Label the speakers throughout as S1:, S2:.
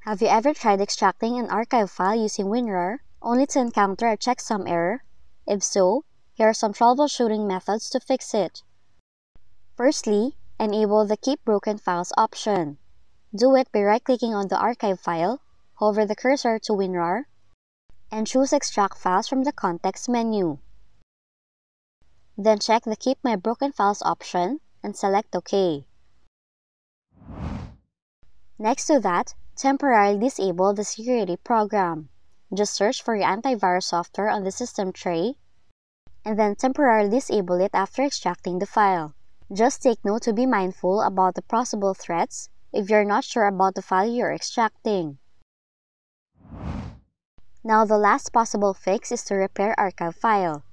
S1: Have you ever tried extracting an archive file using WinRAR only to encounter a checksum error? If so, here are some troubleshooting methods to fix it. Firstly, enable the Keep Broken Files option. Do it by right-clicking on the archive file, hover the cursor to WinRAR, and choose Extract Files from the context menu. Then check the Keep My Broken Files option and select OK. Next to that, temporarily disable the security program. Just search for your antivirus software on the system tray, and then temporarily disable it after extracting the file. Just take note to be mindful about the possible threats if you're not sure about the file you're extracting. Now the last possible fix is to repair archive file.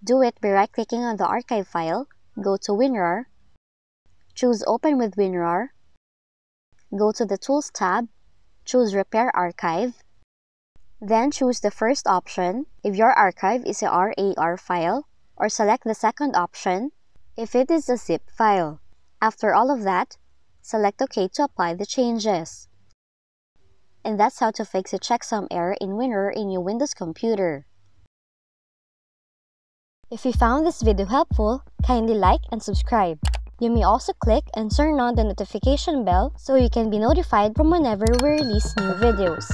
S1: Do it by right-clicking on the archive file, go to WinRAR, choose Open with WinRAR, go to the Tools tab, choose Repair Archive, then choose the first option if your archive is a RAR file, or select the second option if it is a zip file. After all of that, select OK to apply the changes. And that's how to fix a checksum error in WinRAR in your Windows computer. If you found this video helpful, kindly like and subscribe. You may also click and turn on the notification bell so you can be notified from whenever we release new videos.